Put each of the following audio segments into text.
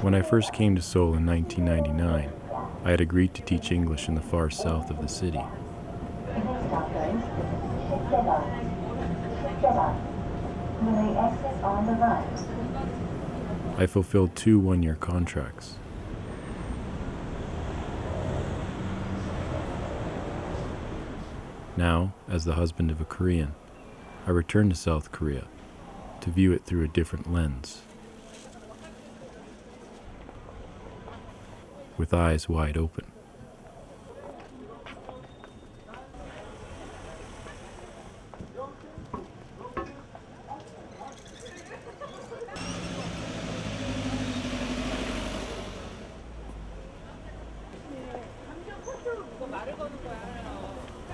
When I first came to Seoul in 1999, I had agreed to teach English in the far south of the city. I fulfilled 2 one-year contracts. Now, as the husband of a Korean, I return to South Korea to view it through a different lens, with eyes wide open.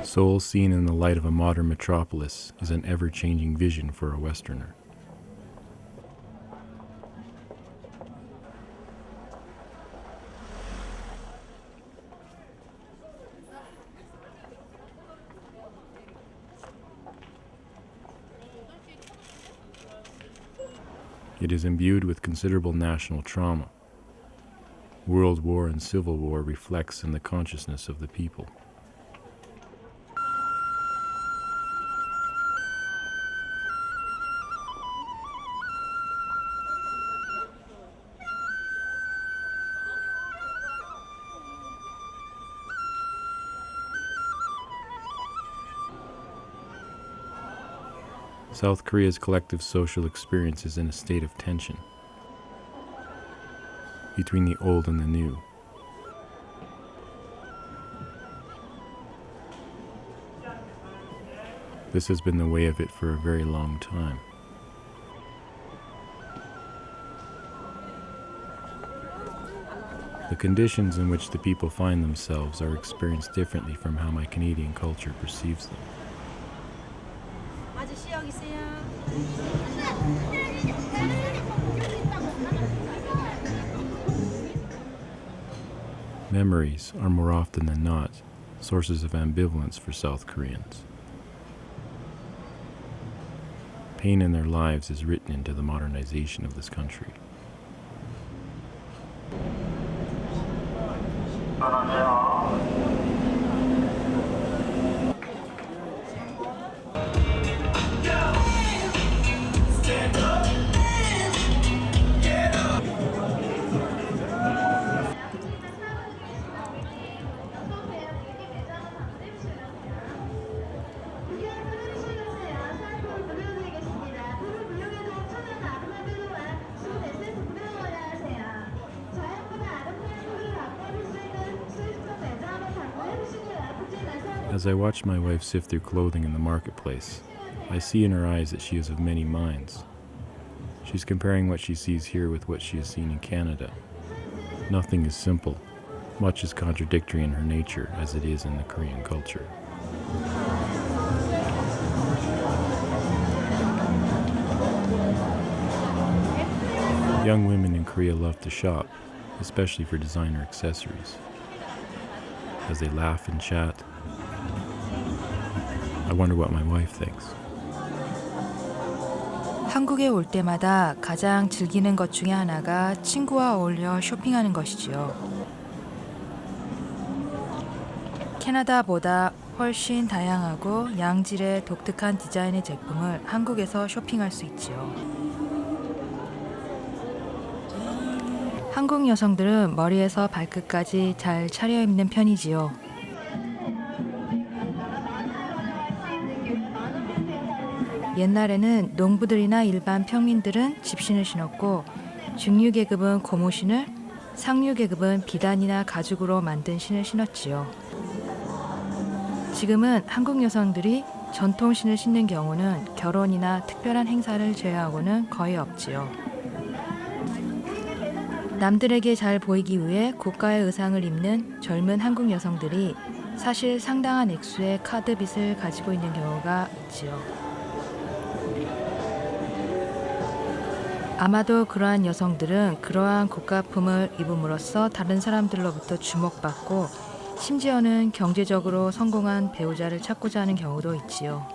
Seoul seen in the light of a modern metropolis is an ever-changing vision for a Westerner. It is imbued with considerable national trauma. World War and Civil War reflects in the consciousness of the people. South Korea's collective social experience is in a state of tension between the old and the new. This has been the way of it for a very long time. The conditions in which the people find themselves are experienced differently from how my Canadian culture perceives them. Memories are more often than not sources of ambivalence for South Koreans. Pain in their lives is written into the modernization of this country. As I watch my wife sift through clothing in the marketplace, I see in her eyes that she is of many minds. She's comparing what she sees here with what she has seen in Canada. Nothing is simple. Much is contradictory in her nature, as it is in the Korean culture. Young women in Korea love to shop, especially for designer accessories. As they laugh and chat, I wonder what my wife thinks. 한국에 올 때마다 가장 즐기는 것 중에 하나가 친구와 어울려 쇼핑하는 것이지요. 캐나다보다 훨씬 다양하고 양질의 독특한 디자인의 제품을 한국에서 쇼핑할 수 있지요. 한국 여성들은 머리에서 발끝까지 잘 차려입는 편이지요. 옛날에는 농부들이나 일반 평민들은 집신을 신었고 중류계급은 고무신을, 상류계급은 비단이나 가죽으로 만든 신을 신었지요. 지금은 한국 여성들이 전통신을 신는 경우는 결혼이나 특별한 행사를 제외하고는 거의 없지요. 남들에게 잘 보이기 위해 고가의 의상을 입는 젊은 한국 여성들이 사실 상당한 액수의 카드빚을 가지고 있는 경우가 있지요. 아마도 그러한 여성들은 그러한 고가품을 입음으로써 다른 사람들로부터 주목받고 심지어는 경제적으로 성공한 배우자를 찾고자 하는 경우도 있지요.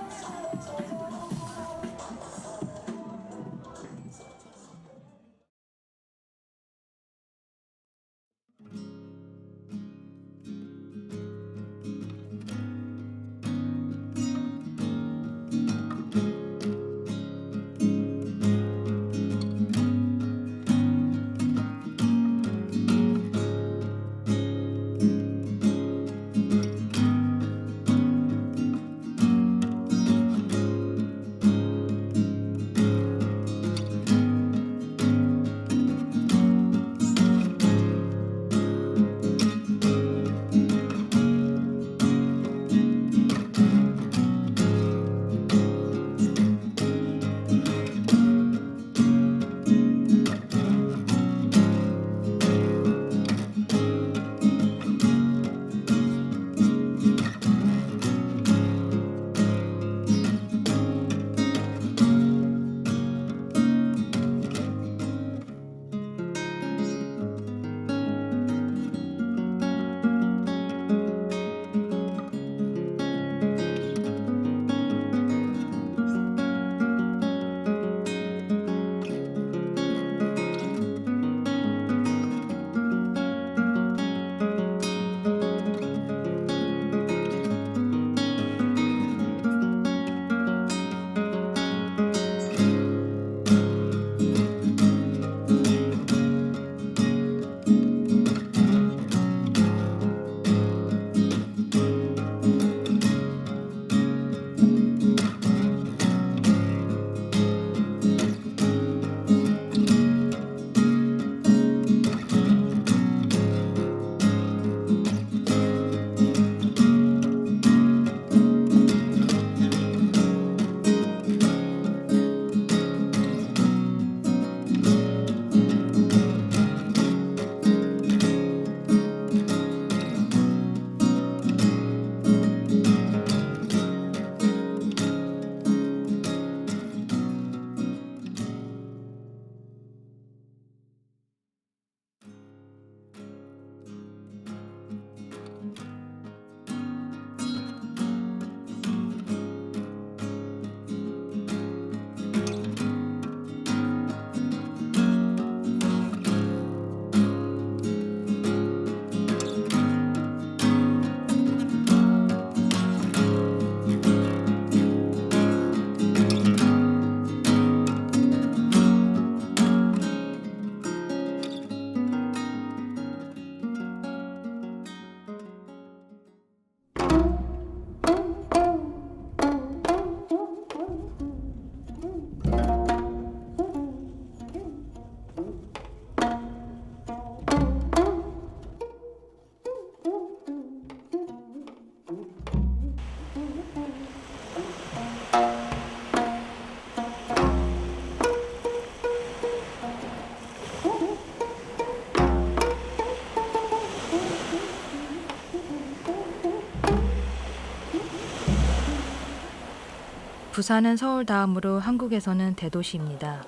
부산은 서울 다음으로 한국에서는 대도시입니다.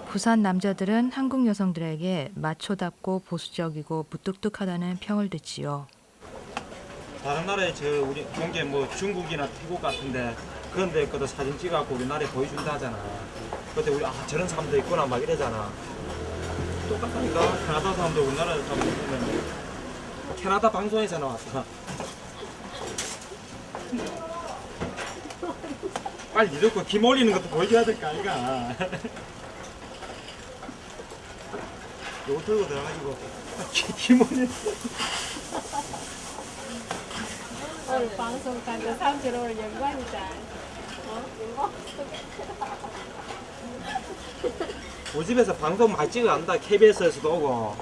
부산 남자들은 한국 여성들에게 마초답고 보수적이고 무뚝뚝하다는 평을 듣지요. 다른 나라에 우리 경제 뭐 중국이나 태국 같은데 그런 데 거도 사진 찍어갖고 우리나라에 보여준다 하잖아. 그때 우리 저런 사람도 있구나 막 이러잖아. 똑같다니까. 캐나다 사람도 우리나라 사람도 보면 캐나다 방송에서 나왔어. 빨리 니도 그 김 올리는 것도 보여줘야 될 거 아이가. 요거 들고 들어가지고 김 올리는 오늘 방송 간다 사람들 오늘 영광이다. 영광. 우리 집에서 방송 많이 찍어간다. KBS에서도 오고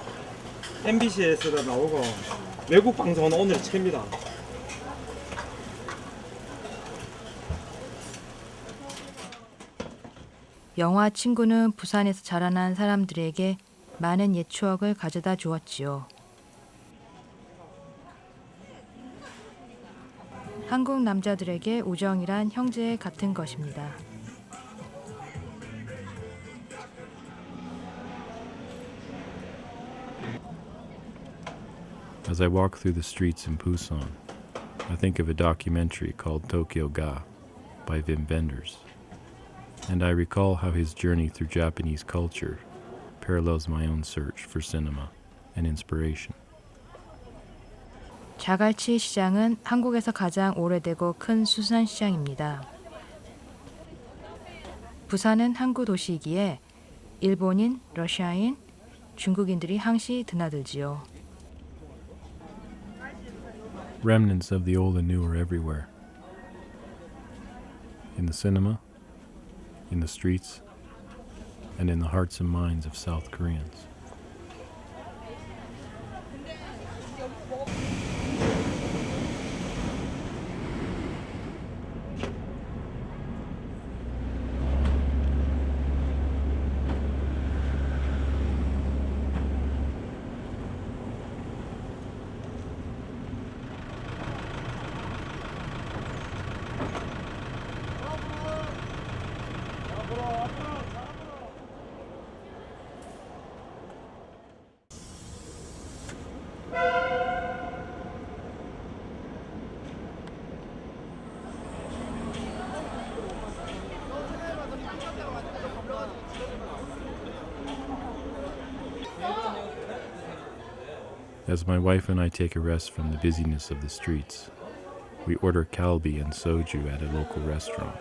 MBC에서도 나오고 외국 방송은 오늘 최입니다. 영화 친구는 부산에서 자라난 사람들에게 많은 옛 추억을 가져다 주었지요. 한국 남자들에게 우정이란 형제 같은 것입니다. As I walk through the streets in Busan, I think of a documentary called Tokyo Ga by Wim Wenders, and I recall how his journey through Japanese culture parallels my own search for cinema and inspiration. 자갈치 시장은 한국에서 가장 오래되고 큰 수산시장입니다. 부산은 항구 도시이기에 일본인, 러시아인, 중국인들이 항시 드나들지요. Remnants of the old and new are everywhere. In the cinema, in the streets, and in the hearts and minds of South Koreans. As my wife and I take a rest from the busyness of the streets, we order kalbi and soju at a local restaurant.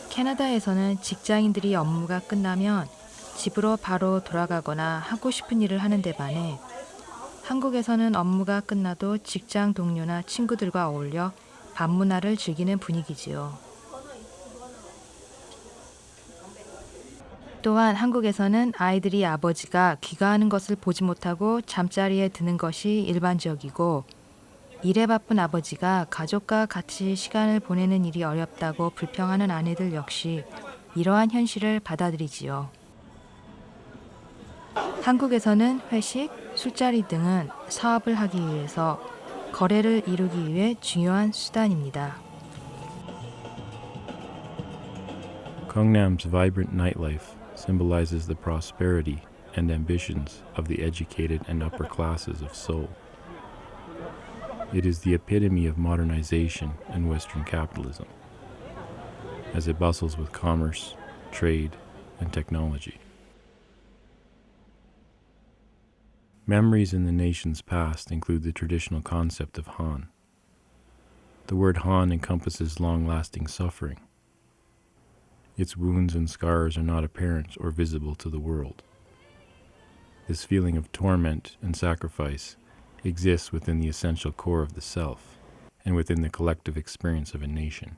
캐나다에서는 직장인들이 업무가 끝나면 집으로 바로 돌아가거나 하고 싶은 일을 하는 데 반해 한국에서는 업무가 끝나도 직장 동료나 친구들과 어울려 밤 문화를 즐기는 분위기지요. 또한 한국에서는 아이들이 아버지가 귀가하는 것을 보지 못하고 잠자리에 드는 것이 일반적이고 일에 바쁜 아버지가 가족과 같이 시간을 보내는 일이 어렵다고 불평하는 아내들 역시 이러한 현실을 받아들이지요. 한국에서는 회식, 술자리 등은 사업을 하기 위해서 거래를 이루기 위해 중요한 수단입니다. Gangnam's vibrant nightlife symbolizes the prosperity and ambitions of the educated and upper classes of Seoul. It is the epitome of modernization and Western capitalism, as it bustles with commerce, trade, and technology. Memories in the nation's past include the traditional concept of Han. The word Han encompasses long-lasting suffering. Its wounds and scars are not apparent or visible to the world. This feeling of torment and sacrifice exists within the essential core of the self and within the collective experience of a nation.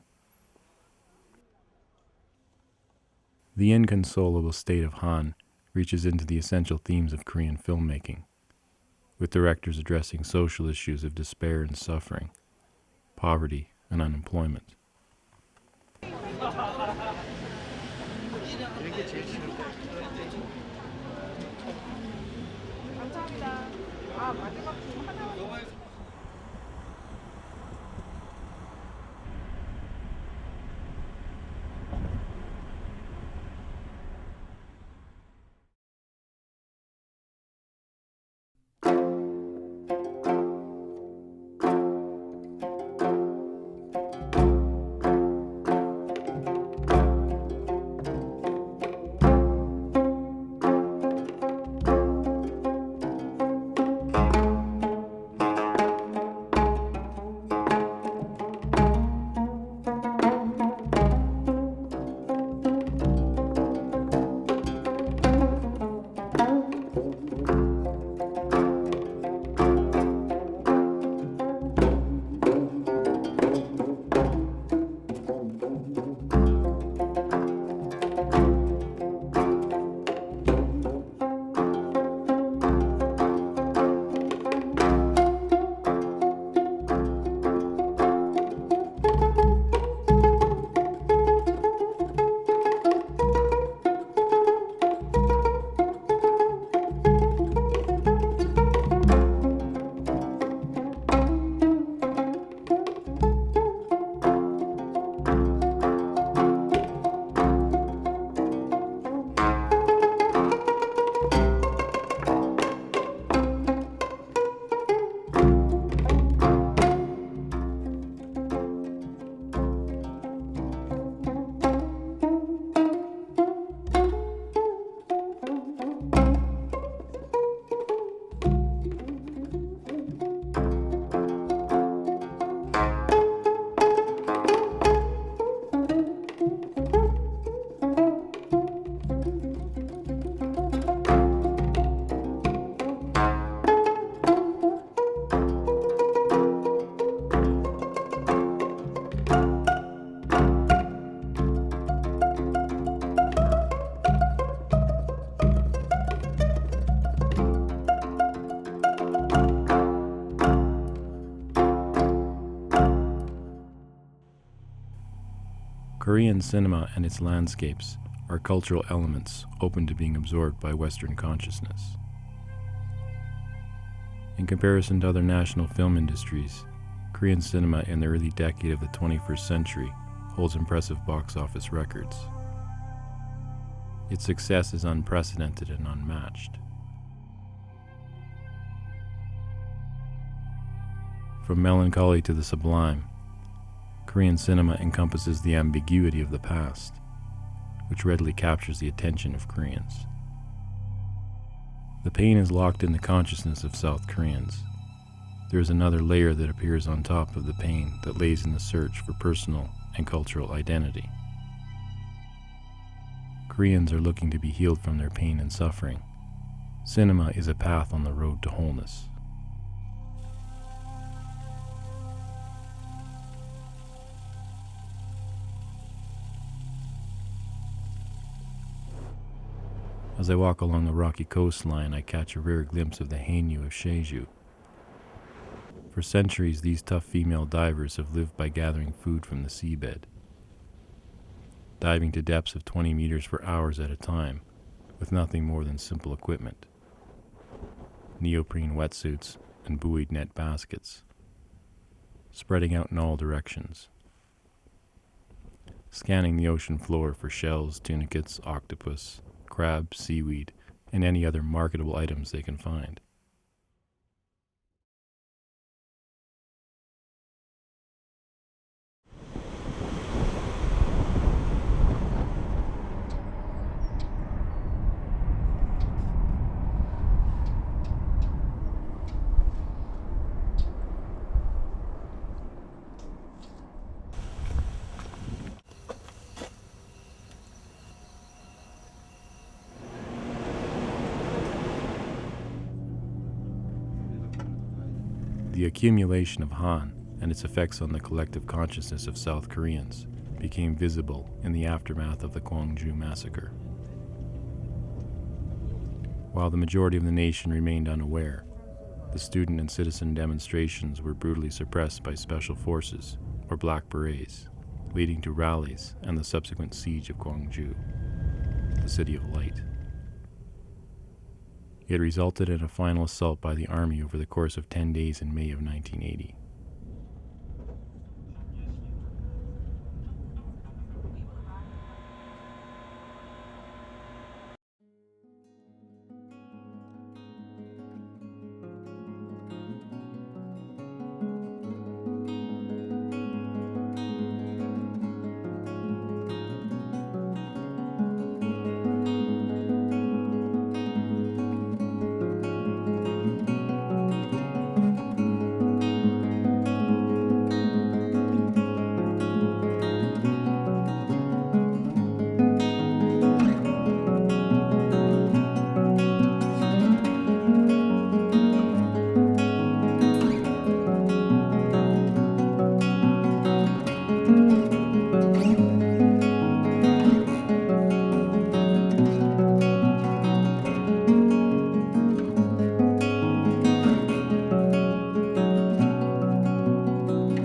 The inconsolable state of Han reaches into the essential themes of Korean filmmaking, with directors addressing social issues of despair and suffering, poverty and unemployment. Korean cinema and its landscapes are cultural elements open to being absorbed by Western consciousness. In comparison to other national film industries, Korean cinema in the early decade of the 21st century holds impressive box office records. Its success is unprecedented and unmatched. From melancholy to the sublime, Korean cinema encompasses the ambiguity of the past, which readily captures the attention of Koreans. The pain is locked in the consciousness of South Koreans. There is another layer that appears on top of the pain that lays in the search for personal and cultural identity. Koreans are looking to be healed from their pain and suffering. Cinema is a path on the road to wholeness. As I walk along the rocky coastline, I catch a rare glimpse of the Haenyeo of Jeju. For centuries, these tough female divers have lived by gathering food from the seabed, diving to depths of 20 meters for hours at a time, with nothing more than simple equipment: neoprene wetsuits and buoyed net baskets, spreading out in all directions, scanning the ocean floor for shells, tunicates, octopus, crab, seaweed, and any other marketable items they can find. The accumulation of Han and its effects on the collective consciousness of South Koreans became visible in the aftermath of the Gwangju massacre. While the majority of the nation remained unaware, the student and citizen demonstrations were brutally suppressed by special forces or Black Berets, leading to rallies and the subsequent siege of Gwangju, the City of Light. It resulted in a final assault by the army over the course of 10 days in May of 1980.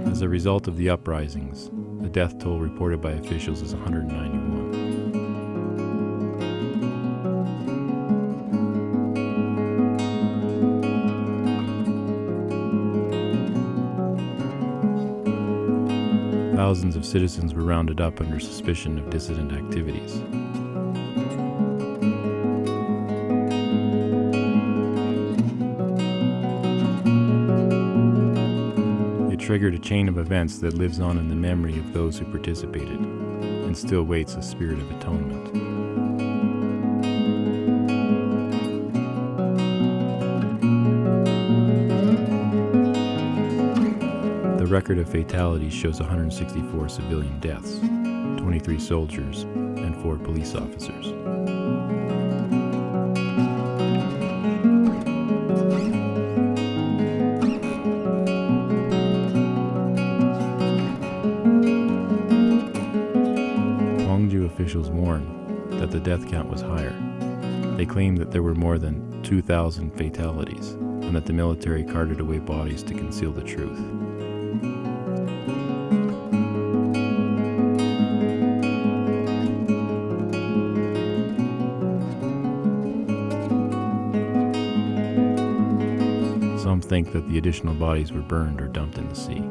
As a result of the uprisings, the death toll reported by officials is 191. Thousands of citizens were rounded up under suspicion of dissident activities. It triggered a chain of events that lives on in the memory of those who participated, and still waits a spirit of atonement. The record of fatalities shows 164 civilian deaths, 23 soldiers, and 4 police officers. Gwangju officials warn that the death count was higher. They claim that there were more than 2,000 fatalities, and that the military carted away bodies to conceal the truth. Some think that the additional bodies were burned or dumped in the sea.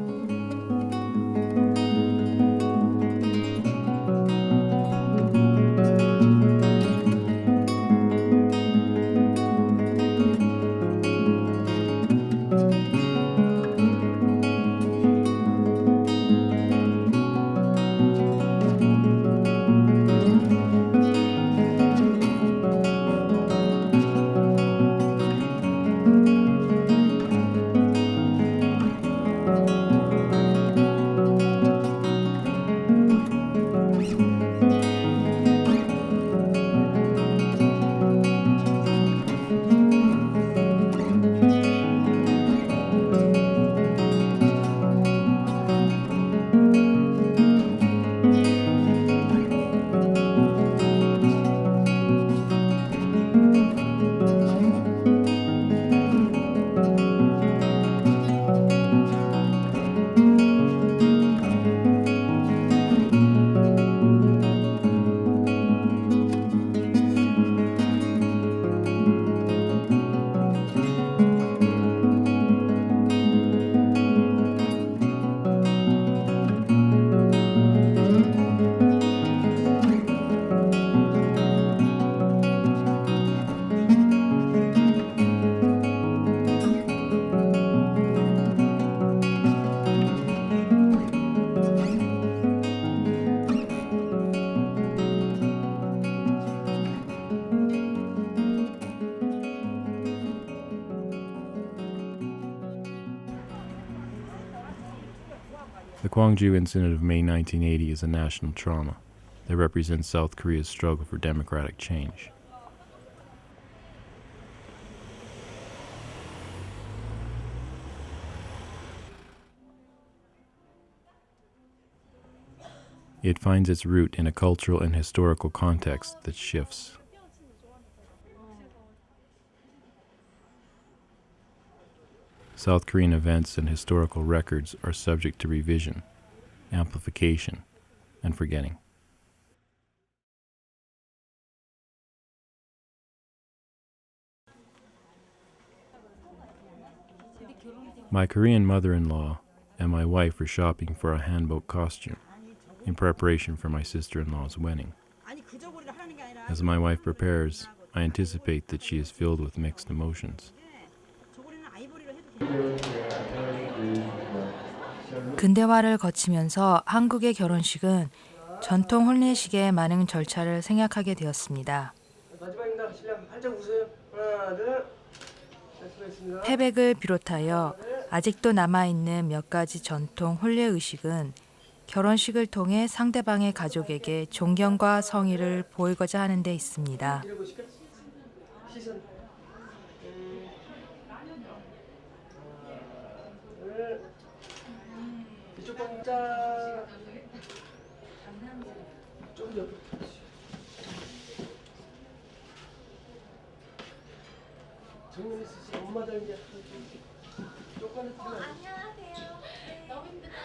The Gwangju incident of May 1980 is a national trauma that represents South Korea's struggle for democratic change. It finds its root in a cultural and historical context that shifts. South Korean events and historical records are subject to revision, amplification, and forgetting. My Korean mother-in-law and my wife are shopping for a hanbok costume in preparation for my sister-in-law's wedding. As my wife prepares, I anticipate that she is filled with mixed emotions. 근대화를 거치면서 한국의 결혼식은 전통 혼례식의 많은 절차를 생략하게 되었습니다. 마지막입니다. 신랑 활짝 웃어요. 하나, 둘. 수고했습니다. 패백을 비롯하여 아직도 남아있는 몇 가지 전통 혼례 의식은 결혼식을 통해 상대방의 가족에게 존경과 성의를 보이고자 하는 데 있습니다. 이래보실까? 시선. 둘. 이쪽 자. 좀 옆으로. 정면에 쓰시. 엄마 닮게. 조금만 더. 안녕하세요. 너무 힘들다.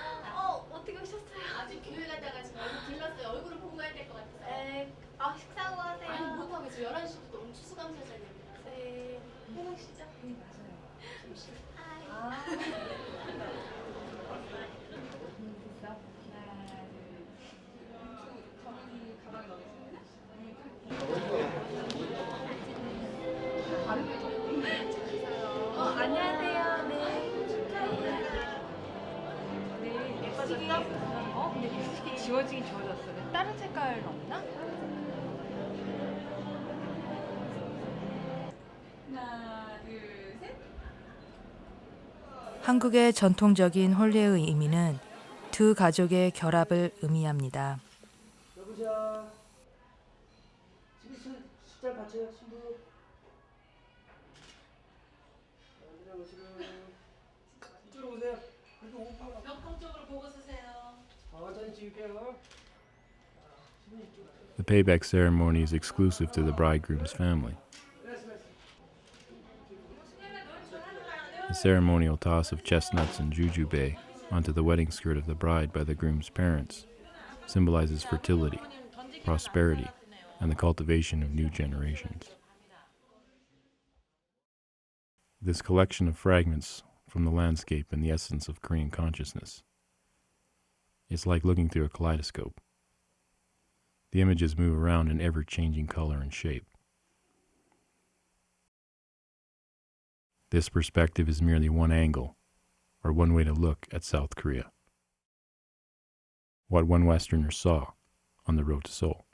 어떻게 오셨어요? 아직 교회 가다가 지금 얼굴 들렀어요. 얼굴을 보고 가야 될 것 같아서. 식사하고 하세요. 아니 못하고 지금 11시부터 오늘 추수감사절이에요. 네. 해보시죠. 네, 맞아요. 안녕하세요. 네. 축하해요. 네, 예뻐졌어? 근데 솔직히 지워지긴 지워졌어. 근데 다른 색깔 없나? 하나, 둘, 셋. 한국의 전통적인 혼례의 의미는 두 가족의 결합을 의미합니다. 여보세요. 집에 숫자 받쳐요. 신부. 이쪽으로 오세요. 그래도 오빠. 명품 쪽으로 보고 쓰세요. 천천히 찍을게요. The payback ceremony is exclusive to the bridegroom's family. The ceremonial toss of chestnuts and jujube onto the wedding skirt of the bride by the groom's parents symbolizes fertility, prosperity, and the cultivation of new generations. This collection of fragments from the landscape and the essence of Korean consciousness is like looking through a kaleidoscope. The images move around in ever-changing color and shape. This perspective is merely one angle, or one way to look at South Korea. What one Westerner saw on the road to Seoul.